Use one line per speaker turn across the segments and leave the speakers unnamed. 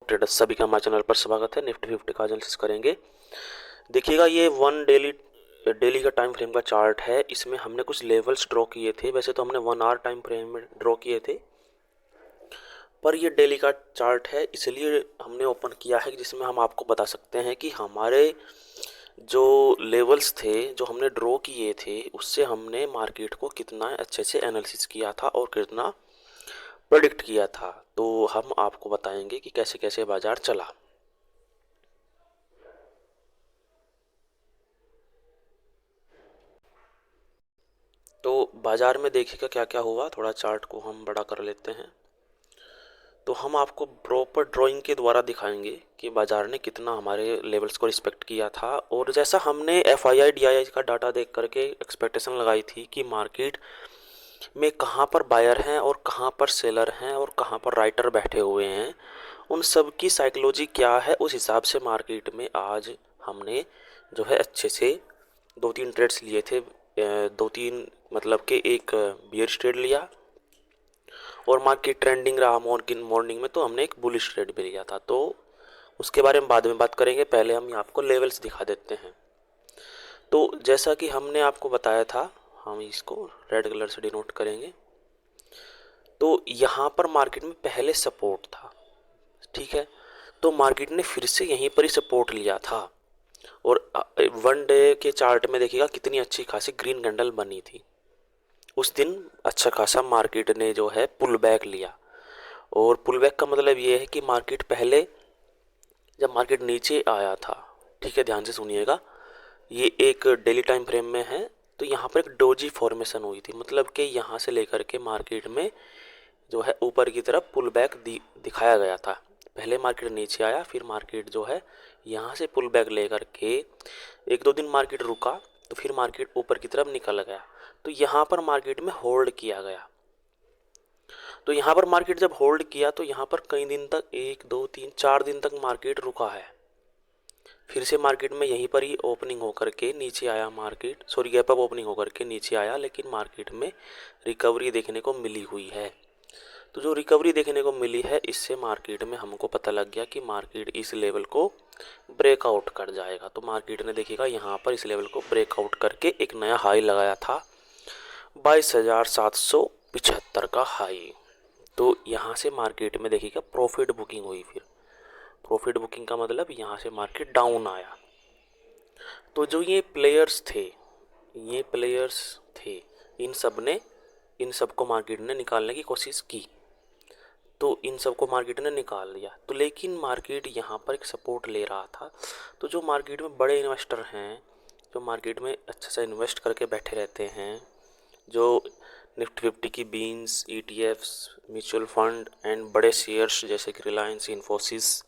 Traders सभी का हमारे चैनल पर स्वागत है। निफ्टी 50 का एनालिसिस करेंगे। देखिएगा ये वन डेली डेली का टाइम फ्रेम का चार्ट है। इसमें हमने कुछ लेवल्स ड्रॉ किए थे। वैसे तो हमने 1 आवर टाइम फ्रेम में ड्रॉ किए थे, पर ये डेली का चार्ट है इसलिए हमने ओपन किया है, जिसमें हम आपको बता सकते हैं कि हमारे जो लेवल्स थे जो हमने ड्रॉ किए थे उससे हमने मार्केट को कितना अच्छे से एनालिसिस किया था और कितना प्रेडिक्ट किया था। तो हम आपको बताएंगे कि कैसे कैसे बाजार चला। तो बाजार में देखिएगा क्या क्या हुआ। थोड़ा चार्ट को हम बड़ा कर लेते हैं तो हम आपको प्रॉपर ड्राइंग के द्वारा दिखाएंगे कि बाजार ने कितना हमारे लेवल्स को रिस्पेक्ट किया था। और जैसा हमने FII DII का डाटा देख करके एक्सपेक्टेशन लगाई थी कि मार्केट में कहाँ पर बायर हैं और कहाँ पर सेलर हैं और कहाँ पर राइटर बैठे हुए हैं, उन सब की साइकोलॉजी क्या है, उस हिसाब से मार्केट में आज हमने जो है अच्छे से 2-3 ट्रेड्स लिए थे। 2-3 मतलब कि एक बियर ट्रेड लिया और मार्केट ट्रेंडिंग रहा मॉर्निंग में, तो हमने एक बुलिश ट्रेड भी लिया था। तो उसके बारे में बाद में बात करेंगे, पहले हम आपको लेवल्स दिखा देते हैं। तो जैसा कि हमने आपको बताया था, हम इसको रेड कलर से डिनोट करेंगे। तो यहाँ पर मार्केट में पहले सपोर्ट था, ठीक है। तो मार्केट ने फिर से यहीं पर ही सपोर्ट लिया था और 1 डे के चार्ट में देखिएगा कितनी अच्छी खासी ग्रीन कैंडल बनी थी। उस दिन अच्छा खासा मार्केट ने जो है पुल बैक लिया। और पुल बैक का मतलब ये है कि मार्केट पहले जब मार्केट नीचे आया था, ठीक है, ध्यान से सुनिएगा, ये एक डेली टाइम फ्रेम में है। तो यहाँ पर एक डोजी फॉर्मेशन हुई थी, मतलब कि यहाँ से लेकर के मार्केट में जो है ऊपर की तरफ पुल बैक दिखाया गया था। पहले मार्केट नीचे आया, फिर मार्केट जो है यहाँ से पुल बैक लेकर के 1-2 दिन मार्केट रुका, तो फिर मार्केट ऊपर की तरफ निकल गया। तो यहाँ पर मार्केट में होल्ड किया गया। तो यहाँ पर मार्केट जब होल्ड किया तो यहाँ पर कई दिन तक 1-2-3-4 दिन तक मार्केट रुका है। फिर से मार्केट में यहीं पर ही ओपनिंग होकर के नीचे आया, market sorry gap up opening होकर के नीचे आया, लेकिन मार्केट में रिकवरी देखने को मिली हुई है। तो जो रिकवरी देखने को मिली है, इससे मार्केट में हमको पता लग गया कि मार्केट इस लेवल को ब्रेकआउट कर जाएगा। तो मार्केट ने देखिएगा यहाँ पर इस लेवल को ब्रेकआउट करके एक नया हाई लगाया था, 22,775 का हाई। तो यहाँ से मार्केट में देखिएगा प्रॉफिट बुकिंग हुई। फिर प्रॉफिट बुकिंग का मतलब यहाँ से मार्केट डाउन आया। तो जो ये प्लेयर्स थे, इन सब को मार्केट ने निकालने की कोशिश की। तो इन सब को मार्केट ने निकाल दिया। तो लेकिन मार्केट यहाँ पर एक सपोर्ट ले रहा था। तो जो मार्केट में बड़े इन्वेस्टर हैं, जो मार्केट में अच्छा सा इन्वेस्ट करके बैठे रहते हैं, जो निफ्टी 50 की beans, ETFs, mutual fund and बड़े शेयर्स जैसे कि Reliance, Infosys,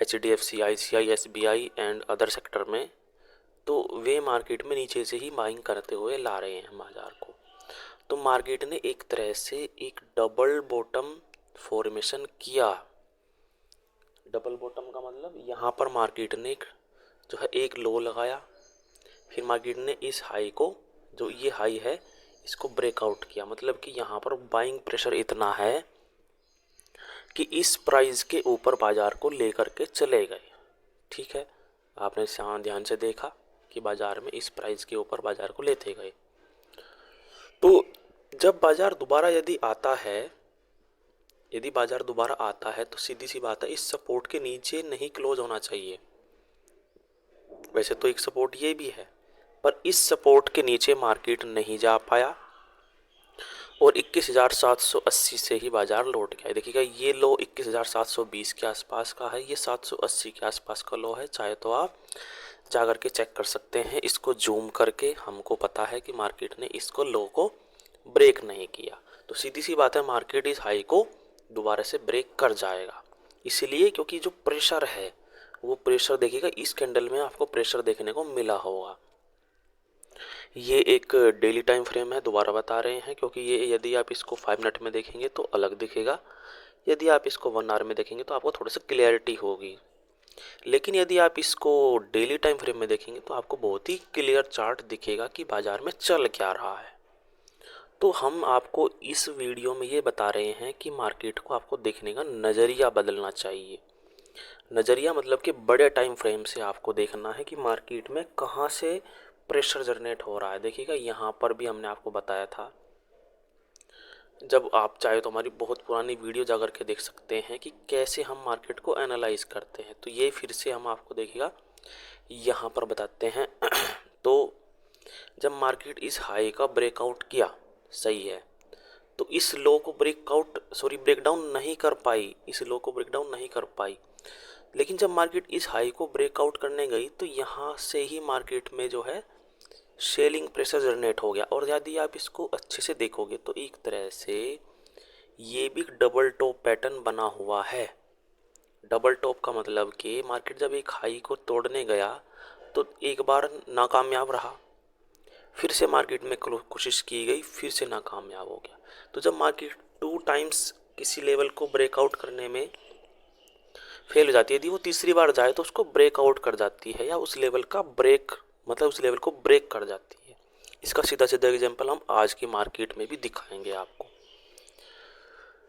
HDFC, ICI, SBI and other sector में, तो वे मार्केट में नीचे से ही बाइंग करते हुए ला रहे हैं बाजार को। तो मार्केट ने एक तरह से एक डबल बॉटम फॉर्मेशन किया। डबल बॉटम का मतलब यहाँ पर मार्केट ने जो है एक लो लगाया, फिर मार्केट ने इस हाई को, जो ये हाई है, इसको ब्रेकआउट किया। मतलब कि यहाँ पर बाइंग प्रेशर इतना है कि इस प्राइस के ऊपर बाजार को लेकर के चले गए, ठीक है। आपने ध्यान से देखा कि बाजार में इस प्राइस के ऊपर बाजार को लेते गए। तो जब बाजार दोबारा यदि बाजार दोबारा आता है तो सीधी सी बात है, इस सपोर्ट के नीचे नहीं क्लोज होना चाहिए। वैसे तो एक सपोर्ट ये भी है, पर इस सपोर्ट के नीचे मार्केट नहीं जा पाया और 21,780 से ही बाजार लौट गया। देखिएगा ये लो 21,720 के आसपास का है, ये 780 के आसपास का लो है। चाहे तो आप जा कर के चेक कर सकते हैं, इसको जूम करके। हमको पता है कि मार्केट ने इसको लो को ब्रेक नहीं किया, तो सीधी सी बात है मार्केट इस हाई को दोबारा से ब्रेक कर जाएगा। इसलिए क्योंकि जो प्रेशर है वो प्रेशर देखिएगा, इस कैंडल में आपको प्रेशर देखने को मिला होगा। ये एक डेली टाइम फ्रेम है, दोबारा बता रहे हैं, क्योंकि ये यदि आप इसको 5 मिनट में देखेंगे तो अलग दिखेगा, यदि आप इसको 1 आवर में देखेंगे तो आपको थोड़ी सी क्लियरिटी होगी। लेकिन यदि आप इसको डेली टाइम फ्रेम में देखेंगे तो आपको बहुत ही क्लियर चार्ट दिखेगा कि बाजार में चल क्या रहा है। तो हम आपको इस वीडियो में ये बता रहे हैं कि मार्केट को आपको देखने का नज़रिया बदलना चाहिए। नज़रिया मतलब कि बड़े टाइम फ्रेम से आपको देखना है कि मार्केट में कहाँ से प्रेशर जनरेट हो रहा है। देखिएगा, यहाँ पर भी हमने आपको बताया था, जब आप चाहे तो हमारी बहुत पुरानी वीडियो जा कर के देख सकते हैं कि कैसे हम मार्केट को एनालाइज करते हैं। तो ये फिर से हम आपको देखिएगा यहाँ पर बताते हैं। तो जब मार्केट इस हाई का ब्रेकआउट किया, सही है, तो इस लो को ब्रेकडाउन नहीं कर पाई, इस लो को ब्रेकडाउन नहीं कर पाई। लेकिन जब मार्केट इस हाई को ब्रेकआउट करने गई तो यहाँ से ही मार्केट में जो है सेलिंग प्रेशर जनरेट हो गया। और यदि आप इसको अच्छे से देखोगे तो एक तरह से ये भी डबल टॉप पैटर्न बना हुआ है। डबल टॉप का मतलब कि मार्केट जब एक हाई को तोड़ने गया तो एक बार नाकामयाब रहा, फिर से मार्केट में कोशिश की गई, फिर से नाकामयाब हो गया। तो जब मार्केट 2 टाइम्स किसी लेवल को ब्रेकआउट करने में फेल हो जाती है, यदि वो तीसरी बार जाए तो उसको ब्रेकआउट कर जाती है, या उस लेवल का ब्रेक मतलब उस लेवल को ब्रेक कर जाती है। इसका सीधा सीधा एग्जांपल हम आज की मार्केट में भी दिखाएंगे आपको,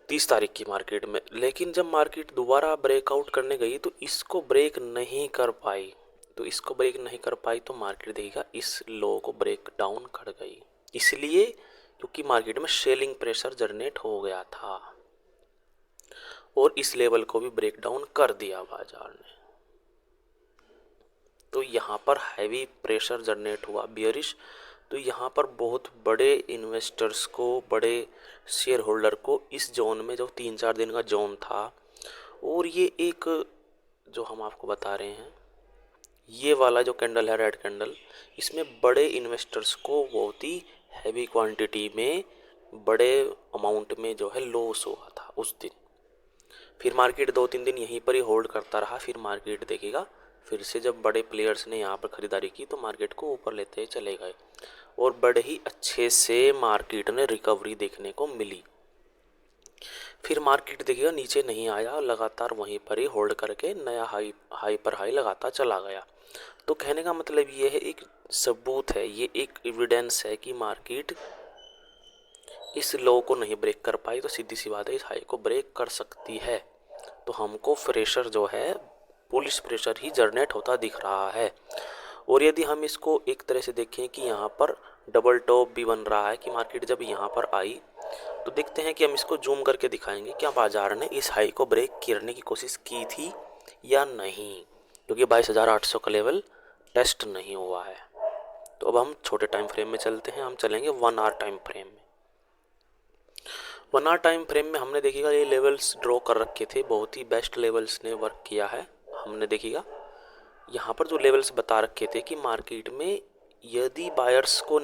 30 तारीख की मार्केट में। लेकिन जब मार्केट दोबारा ब्रेकआउट करने गई तो इसको ब्रेक नहीं कर पाई, तो मार्केट देखेगा इस लो को ब्रेक डाउन कर गई, इसलिए क्योंकि मार्केट में सेलिंग प्रेशर जनरेट हो गया था और इस लेवल को भी ब्रेक डाउन कर दिया बाजार ने। तो यहाँ पर हैवी प्रेशर जनरेट हुआ बियरिश। तो यहाँ पर बहुत बड़े इन्वेस्टर्स को, बड़े शेयर होल्डर को इस जोन में, जो 3-4 दिन का जोन था, और ये एक जो हम आपको बता रहे हैं, ये वाला जो कैंडल है, रेड कैंडल, इसमें बड़े इन्वेस्टर्स को बहुत ही हैवी क्वांटिटी में, बड़े अमाउंट में जो है लॉस हुआ था उस दिन। फिर मार्केट 2-3 दिन यहीं पर ही होल्ड करता रहा। फिर मार्केट देखेगा, फिर से जब बड़े प्लेयर्स ने यहाँ पर ख़रीदारी की तो मार्केट को ऊपर लेते चले गए और बड़े ही अच्छे से मार्केट ने रिकवरी देखने को मिली। फिर मार्केट देखिएगा नीचे नहीं आया, लगातार वहीं पर ही होल्ड करके नया हाई पर हाई लगाता चला गया। तो कहने का मतलब ये है, एक सबूत है, ये एक एविडेंस है कि मार्केट इस लो को नहीं ब्रेक कर पाई तो सीधी सी बात है इस हाई को ब्रेक कर सकती है। तो हमको प्रेशर जो है, बुलिश प्रेशर ही जनरेट होता दिख रहा है। और यदि हम इसको एक तरह से देखें कि यहाँ पर डबल टॉप भी बन रहा है, कि मार्केट जब यहाँ पर आई तो देखते हैं कि हम इसको जूम करके दिखाएंगे क्या बाजार ने इस हाई को ब्रेक करने की कोशिश की थी या नहीं, क्योंकि 22,800 का लेवल टेस्ट नहीं हुआ है। तो अब हम छोटे टाइम फ्रेम में चलते हैं, हम चलेंगे 1 आवर टाइम फ्रेम में। 1 आवर टाइम फ्रेम में हमने देखिएगा ये लेवल्स ड्रॉ कर रखे थे, बहुत ही बेस्ट लेवल्स ने वर्क किया है। हमने देखिएगा यहाँ पर जो लेवल्स बता रखे थे कि मार्केट में यदि बायर्स को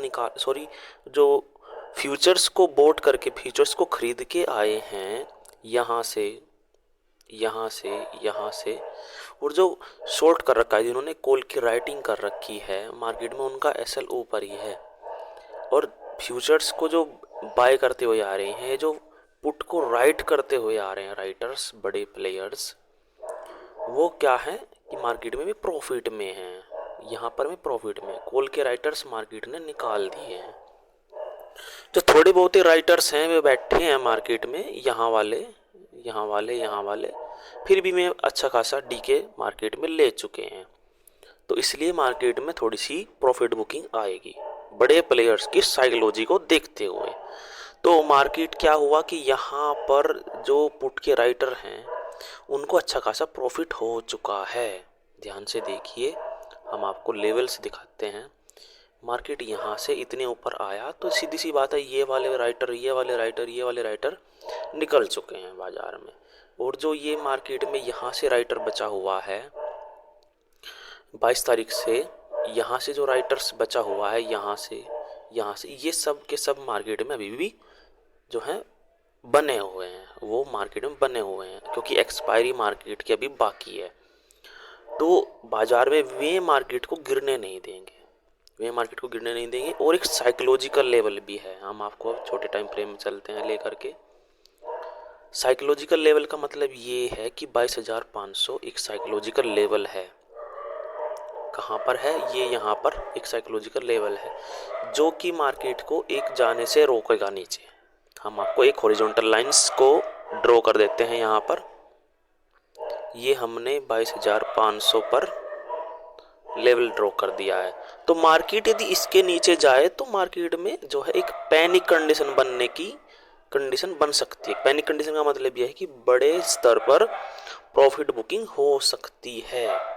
जो फ्यूचर्स को बोट करके, फ्यूचर्स को खरीद के आए हैं यहाँ से, यहाँ से, यहाँ से, और जो शॉर्ट कर रखा है, जिन्होंने कॉल की राइटिंग कर रखी है मार्केट में, उनका एसएल ऊपर ही है। और फ्यूचर्स को जो बाय करते हुए आ रहे हैं, जो पुट को राइट करते हुए आ रहे हैं राइटर्स, बड़े प्लेयर्स, वो क्या है कि मार्केट में भी प्रॉफिट में हैं। यहाँ पर भी प्रॉफिट में कॉल के राइटर्स मार्केट ने निकाल दिए हैं। जो थोड़े बहुत ही राइटर्स हैं वे बैठे हैं मार्केट में, यहाँ वाले, यहाँ वाले, यहाँ वाले, फिर भी मैं अच्छा खासा डीके मार्केट में ले चुके हैं। तो इसलिए मार्केट में थोड़ी सी प्रॉफिट बुकिंग आएगी बड़े प्लेयर्स की साइकोलॉजी को देखते हुए। तो मार्केट क्या हुआ कि यहाँ पर जो पुट के राइटर हैं उनको अच्छा खासा प्रॉफिट हो चुका है। ध्यान से देखिए, हम आपको लेवल्स दिखाते हैं। मार्केट यहाँ से इतने ऊपर आया तो सीधी सी बात है ये वाले राइटर, ये वाले राइटर, ये वाले राइटर निकल चुके हैं बाजार में। और जो ये मार्केट में यहाँ से राइटर बचा हुआ है 22 तारीख से, यहाँ से जो राइटर्स बचा हुआ है, यहाँ से, यहाँ से, ये सब के सब मार्केट में अभी भी जो है बने हुए हैं, वो मार्केट में बने हुए हैं, क्योंकि एक्सपायरी मार्केट की अभी बाकी है। तो बाजार में वे मार्केट को गिरने नहीं देंगे, और एक साइकोलॉजिकल लेवल भी है। हम आपको अब छोटे टाइम फ्रेम में चलते हैं लेकर के। साइकोलॉजिकल लेवल का मतलब ये है कि 22,500 एक साइकोलॉजिकल लेवल है। कहाँ पर है, ये यहाँ पर एक साइकोलॉजिकल लेवल है जो कि मार्केट को एक जाने से रोकेगा नीचे। हम आपको एक हॉरिजॉन्टल लाइंस को ड्रॉ कर देते हैं यहाँ पर। ये हमने 22,500 पर लेवल ड्रॉ कर दिया है। तो मार्केट यदि इसके नीचे जाए तो मार्केट में जो है एक पैनिक कंडीशन बनने की कंडीशन बन सकती है। पैनिक कंडीशन का मतलब यह है कि बड़े स्तर पर प्रॉफिट बुकिंग हो सकती है।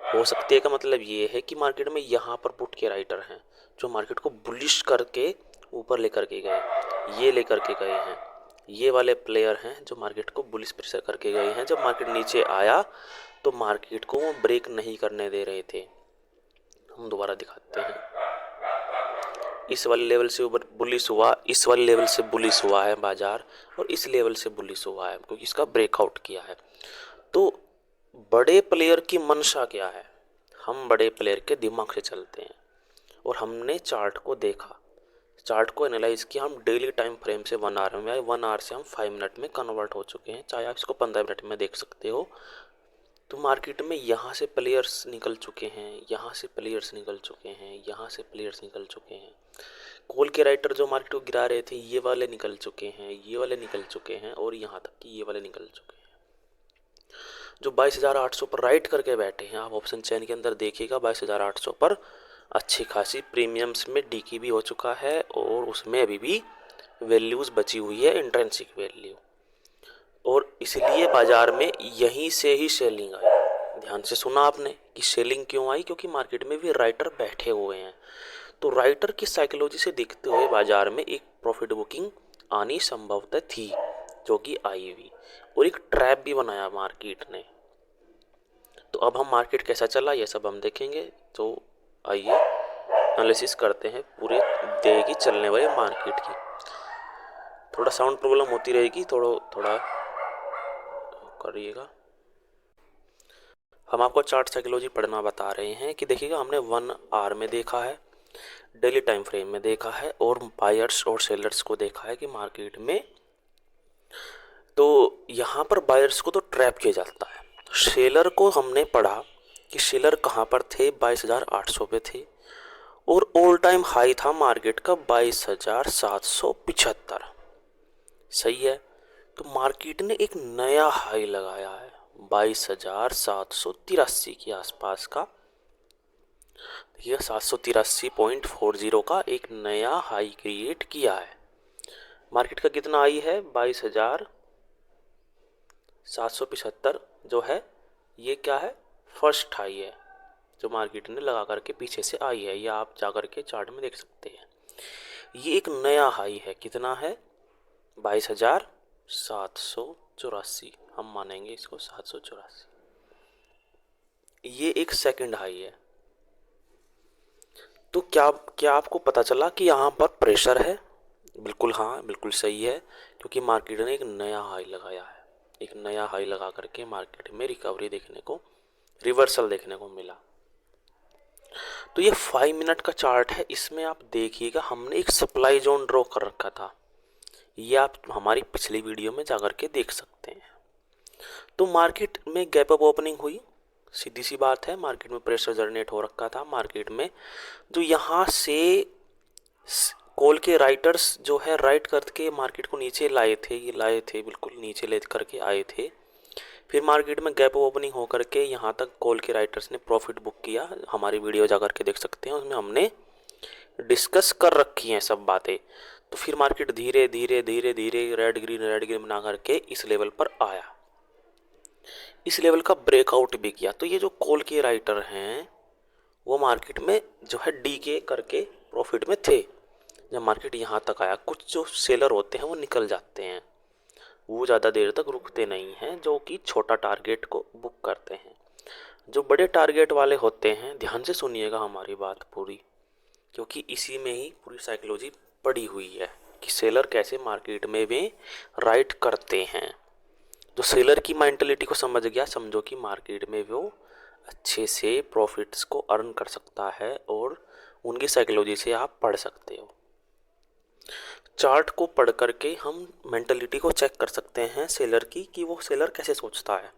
हो सकती है का मतलब ये है कि मार्केट में यहाँ पर पुट के राइटर हैं जो मार्केट को बुलिश करके ऊपर लेकर के गए, ये लेकर के गए हैं। ये वाले प्लेयर हैं जो मार्केट को बुलिश प्रेशर करके गए हैं। जब मार्केट नीचे आया तो मार्केट को वो ब्रेक नहीं करने दे रहे थे। हम दोबारा दिखाते हैं। इस वाले लेवल से ऊपर बुलिश हुआ, इस वाले लेवल से बुलिश हुआ है बाजार, और इस लेवल से बुलिश हुआ है क्योंकि इसका ब्रेकआउट किया है। तो बड़े प्लेयर की मंशा क्या है? हम बड़े प्लेयर के दिमाग से चलते हैं और हमने चार्ट को देखा, चार्ट को एनालाइज किया। हम डेली टाइम फ्रेम से 1 आवर में आए, 1 आवर से हम 5 मिनट में कन्वर्ट हो चुके हैं, चाहे आप इसको 15 मिनट में देख सकते हो। तो मार्केट में यहाँ से प्लेयर्स निकल चुके हैं, यहाँ से प्लेयर्स निकल चुके हैं, यहाँ से प्लेयर्स निकल चुके हैं। कॉल के राइटर जो मार्केट को गिरा रहे थे ये वाले निकल चुके हैं, ये वाले निकल चुके हैं, और यहाँ तक कि ये वाले निकल चुके हैं। जो 22,800 पर राइट करके बैठे हैं, आप ऑप्शन चेन के अंदर देखिएगा 22,800 पर अच्छी खासी प्रीमियम्स में डीकी भी हो चुका है और उसमें अभी भी वैल्यूज़ बची हुई है, इंट्रिंसिक वैल्यू। और इसलिए बाजार में यहीं से ही सेलिंग आई। ध्यान से सुना आपने कि सेलिंग क्यों आई? क्योंकि मार्केट में भी राइटर बैठे हुए हैं। तो राइटर की साइकोलॉजी से देखते हुए बाजार में एक प्रॉफिट बुकिंग आनी संभवतः थी जो कि आई भी, और एक ट्रैप भी बनाया मार्केट ने। तो अब हम मार्केट कैसा चला ये सब हम देखेंगे। तो आइए एनालिसिस करते हैं पूरे डे की चलने वाले मार्केट की। थोड़ा साउंड प्रॉब्लम होती रहेगी, थोड़ा करिएगा। हम आपको चार्ट साइकोलॉजी पढ़ना बता रहे हैं कि देखिएगा हमने 1 आवर में देखा है, डेली टाइम फ्रेम में देखा है, और बायर्स और सेलर्स को देखा है कि मार्केट में तो यहाँ पर बायर्स को तो ट्रैप किया जाता है। सेलर को हमने पढ़ा कि सेलर कहाँ पर थे, 22,800 पे थे, और ऑल टाइम हाई था मार्केट का 22,775। सही है। तो मार्केट ने एक नया हाई लगाया है 22,783 के आसपास का। देखिए 783.40 का एक नया हाई क्रिएट किया है। मार्केट का कितना हाई है? 22,775 जो है ये क्या है? फर्स्ट हाई है जो मार्केट ने लगा करके पीछे से आई है। ये आप जा करके चार्ट में देख सकते हैं। ये एक नया हाई है, कितना है? 22,784, हम मानेंगे इसको 784। ये एक सेकंड हाई है। तो क्या आपको पता चला कि यहाँ पर प्रेशर है? बिल्कुल हाँ, बिल्कुल सही है, क्योंकि मार्केट ने एक नया हाई लगाया है। एक नया हाई लगा करके मार्केट में रिकवरी देखने को, रिवर्सल देखने को मिला। तो ये 5 मिनट का चार्ट है। इसमें आप देखिएगा हमने एक सप्लाई जोन ड्रॉ कर रखा था। ये आप हमारी पिछली वीडियो में जाकर के देख सकते हैं। तो मार्केट में गैप अप ओपनिंग हुई, सीधी सी बात है। मार्केट में प्रेशर जनरेट हो रखा था। मार्केट में जो यहाँ से कॉल के राइटर्स जो है राइट करके मार्केट को नीचे लाए थे, ये लाए थे, बिल्कुल नीचे ले करके आए थे। फिर मार्केट में गैप ओपनिंग हो करके यहाँ तक कॉल के राइटर्स ने प्रॉफिट बुक किया। हमारी वीडियो जा करके देख सकते हैं, उसमें हमने डिस्कस कर रखी हैं सब बातें। तो फिर मार्केट धीरे धीरे धीरे धीरे रेड ग्रीन बना करके इस लेवल पर आया, इस लेवल का ब्रेकआउट भी किया। तो ये जो कॉल के राइटर हैं वो मार्केट में जो है डी के करके प्रॉफिट में थे। जब मार्केट यहाँ तक आया, कुछ जो सेलर होते हैं वो निकल जाते हैं, वो ज़्यादा देर तक रुकते नहीं हैं, जो कि छोटा टारगेट को बुक करते हैं। जो बड़े टारगेट वाले होते हैं, ध्यान से सुनिएगा हमारी बात पूरी, क्योंकि इसी में ही पूरी साइकोलॉजी पड़ी हुई है कि सेलर कैसे मार्केट में भी राइट करते हैं। जो सेलर की मेंटलिटी को समझ गया, समझो कि मार्केट में वो अच्छे से प्रॉफिट्स को अर्न कर सकता है, और उनकी साइकोलॉजी से आप पढ़ सकते हो। चार्ट को पढ़ करके हम मेंटलिटी को चेक कर सकते हैं सेलर की, कि वो सेलर कैसे सोचता है।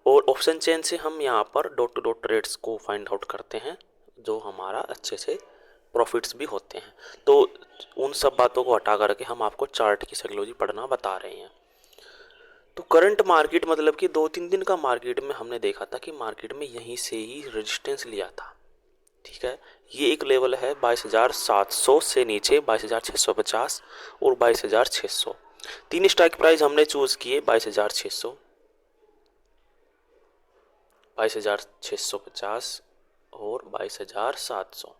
और ऑप्शन चेन से हम यहाँ पर डॉट टू डॉट ट्रेड्स को फाइंड आउट करते हैं, जो हमारा अच्छे से प्रॉफिट्स भी होते हैं। तो उन सब बातों को हटा करके हम आपको चार्ट की साइकोलॉजी पढ़ना बता रहे हैं। तो करंट मार्केट मतलब कि 2-3 दिन का मार्केट में हमने देखा था कि मार्केट में यहीं से ही रेजिस्टेंस लिया था। ठीक है, ये एक लेवल है 22,700 से नीचे 22,650 और 22,600। तीन स्ट्राइक प्राइस हमने चूज किए 22,600, 22,650 और 22,700।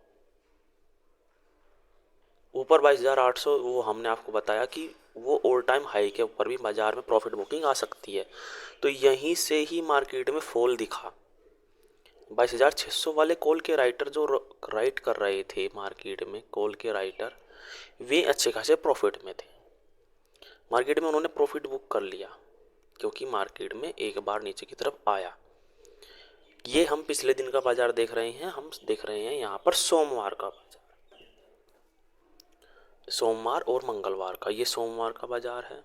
ऊपर 22,800 वो हमने आपको बताया कि वो ऑल टाइम हाई के ऊपर भी बाजार में प्रॉफिट बुकिंग आ सकती है। तो यहीं से ही मार्केट में फॉल दिखा। 22,600 वाले कॉल के राइटर जो राइट कर रहे थे मार्केट में, कॉल के राइटर, वे अच्छे खासे प्रॉफिट में थे। मार्केट में उन्होंने प्रॉफिट बुक कर लिया क्योंकि मार्केट में एक बार नीचे की तरफ आया। ये हम पिछले दिन का बाजार देख रहे हैं, हम देख रहे हैं यहाँ पर सोमवार का बाजार, सोमवार और मंगलवार का। ये सोमवार का बाजार है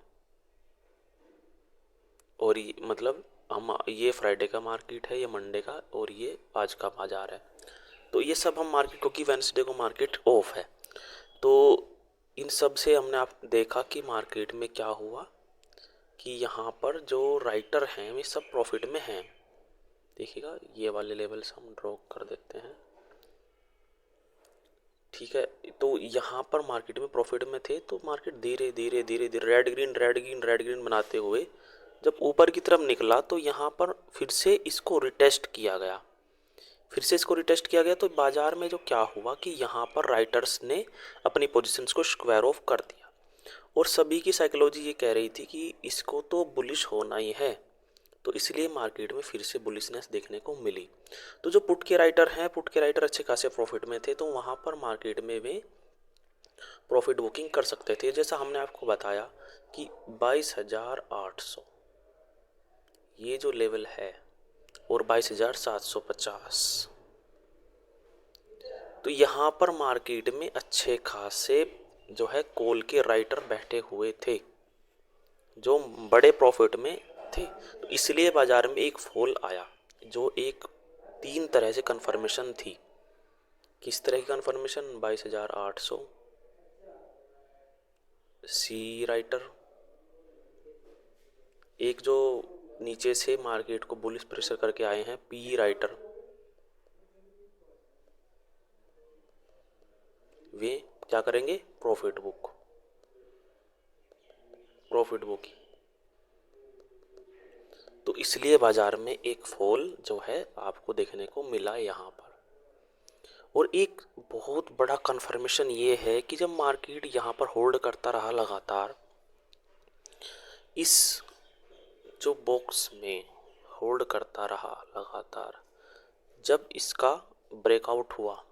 और ये मतलब हम, ये फ्राइडे का मार्केट है, ये मंडे का, और ये आज का बाजार है। तो ये सब हम मार्केट, क्योंकि वेडनेसडे को मार्केट ऑफ है, तो इन सब से हमने आप देखा कि मार्केट में क्या हुआ कि यहाँ पर जो राइटर हैं वे सब प्रॉफिट में हैं। देखिएगा ये वाले लेवल्स हम ड्रॉ कर देते हैं। ठीक है, तो यहाँ पर मार्केट में प्रॉफिट में थे, तो मार्केट धीरे धीरे धीरे धीरे red green red green red green बनाते हुए जब ऊपर की तरफ निकला, तो यहाँ पर फिर से इसको रिटेस्ट किया गया। तो बाजार में जो क्या हुआ कि यहाँ पर राइटर्स ने अपनी पोजीशंस को स्क्वायर ऑफ कर दिया और सभी की साइकोलॉजी ये कह रही थी कि इसको तो बुलिश होना ही है, तो इसलिए मार्केट में फिर से बुलिशनेस देखने को मिली। तो जो पुट के राइटर अच्छे खासे प्रॉफिट में थे, तो वहाँ पर मार्केट में वे प्रॉफिट बुकिंग कर सकते थे। जैसा हमने आपको बताया कि 22,800 ये जो लेवल है और 22,750, तो यहाँ पर मार्केट में अच्छे खासे जो है कॉल के राइटर बैठे हुए थे जो बड़े प्रॉफिट में थे। तो इसलिए बाजार में एक फॉल आया, जो एक 3 तरह से कन्फर्मेशन थी। किस तरह की कन्फर्मेशन? 22,800 सी राइटर, एक जो नीचे से मार्केट को बुलिश प्रेशर करके आए हैं पी राइटर, वे क्या करेंगे? Profit book. तो इसलिए बाजार में एक फॉल जो है आपको देखने को मिला यहाँ पर। और एक बहुत बड़ा कन्फर्मेशन ये है कि जब मार्केट यहाँ पर होल्ड करता रहा लगातार, इस जो बॉक्स में होल्ड करता रहा लगातार, जब इसका ब्रेकआउट हुआ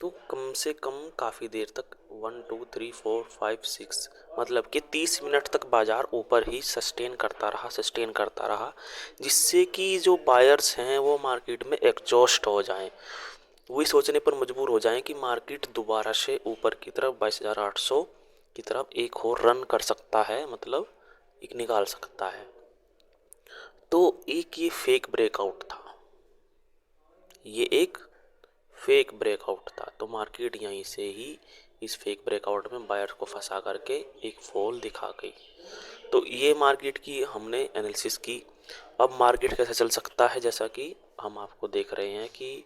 तो कम से कम काफ़ी देर तक 1 2 3 4 5 6 मतलब कि 30 मिनट तक बाजार ऊपर ही सस्टेन करता रहा, जिससे कि जो बायर्स हैं वो मार्केट में एग्जॉस्ट हो जाएं, वही सोचने पर मजबूर हो जाएं कि मार्केट दोबारा से ऊपर की तरफ 22,800 की तरफ एक और रन कर सकता है, मतलब एक निकाल सकता है। तो एक ये फेक ब्रेकआउट था, तो मार्केट यहीं से ही इस फेक ब्रेकआउट में बायर को फंसा करके एक फॉल दिखा गई। तो ये मार्केट की हमने एनालिसिस की। अब मार्केट कैसे चल सकता है, जैसा कि हम आपको देख रहे हैं कि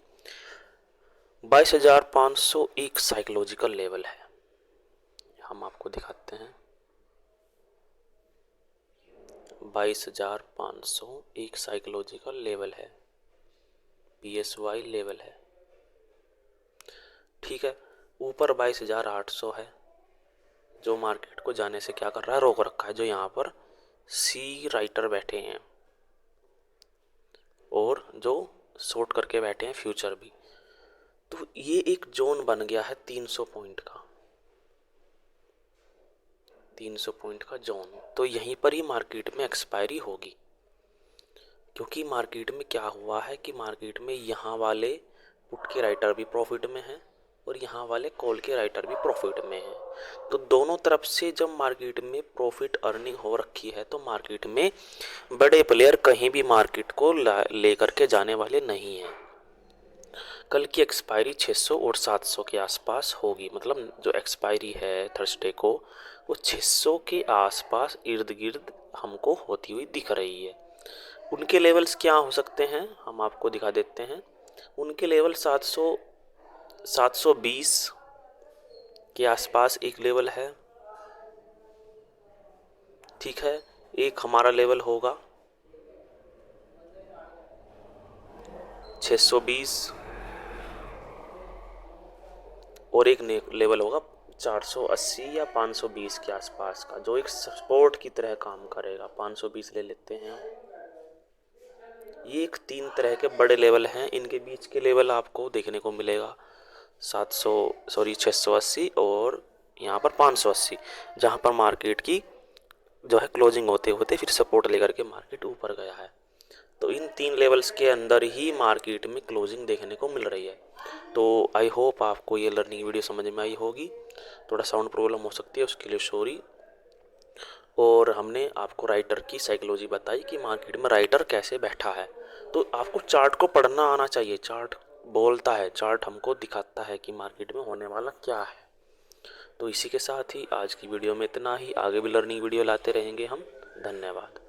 22,500 एक साइकोलॉजिकल लेवल है, हम आपको दिखाते हैं। 22,500 एक साइकोलॉजिकल लेवल है, PSY लेवल है। ठीक है, ऊपर 22,800 है जो मार्केट को जाने से क्या कर रहा है? रोक रखा है, जो यहाँ पर सी राइटर बैठे हैं और जो शॉर्ट करके बैठे हैं फ्यूचर भी। तो ये एक जोन बन गया है 300 पॉइंट का, 300 पॉइंट का जोन। तो यहीं पर ही मार्केट में एक्सपायरी होगी, क्योंकि मार्केट में क्या हुआ है कि मार्केट में यहाँ वाले पुट के राइटर भी प्रॉफिट में हैं और यहाँ वाले कॉल के राइटर भी प्रॉफिट में हैं। तो दोनों तरफ से जब मार्केट में प्रॉफिट अर्निंग हो रखी है तो मार्केट में बड़े प्लेयर कहीं भी मार्केट को लेकर के जाने वाले नहीं हैं। कल की एक्सपायरी 600 और 700 के आसपास होगी, मतलब जो एक्सपायरी है थर्सडे को वो 600 के आसपास इर्द गिर्द हमको होती हुई दिख रही है। उनके लेवल्स क्या हो सकते हैं हम आपको दिखा देते हैं। उनके लेवल 720 के आसपास एक लेवल है, ठीक है। एक हमारा लेवल होगा 620 और एक लेवल होगा 480 या 520 के आसपास का, जो एक सपोर्ट की तरह काम करेगा। 520 ले लेते हैं। ये एक 3 तरह के बड़े लेवल हैं, इनके बीच के लेवल आपको देखने को मिलेगा 680 और यहाँ पर 580, जहाँ पर मार्केट की जो है क्लोजिंग होते होते फिर सपोर्ट लेकर के मार्केट ऊपर गया है। तो इन 3 लेवल्स के अंदर ही मार्केट में क्लोजिंग देखने को मिल रही है। तो आई होप आपको ये लर्निंग वीडियो समझ में आई होगी। थोड़ा साउंड प्रॉब्लम हो सकती है, उसके लिए सॉरी। और हमने आपको राइटर की साइकोलॉजी बताई कि मार्केट में राइटर कैसे बैठा है। तो आपको चार्ट को पढ़ना आना चाहिए। चार्ट बोलता है, चार्ट हमको दिखाता है कि मार्केट में होने वाला क्या है। तो इसी के साथ ही आज की वीडियो में इतना ही। आगे भी लर्निंग वीडियो लाते रहेंगे हम। धन्यवाद।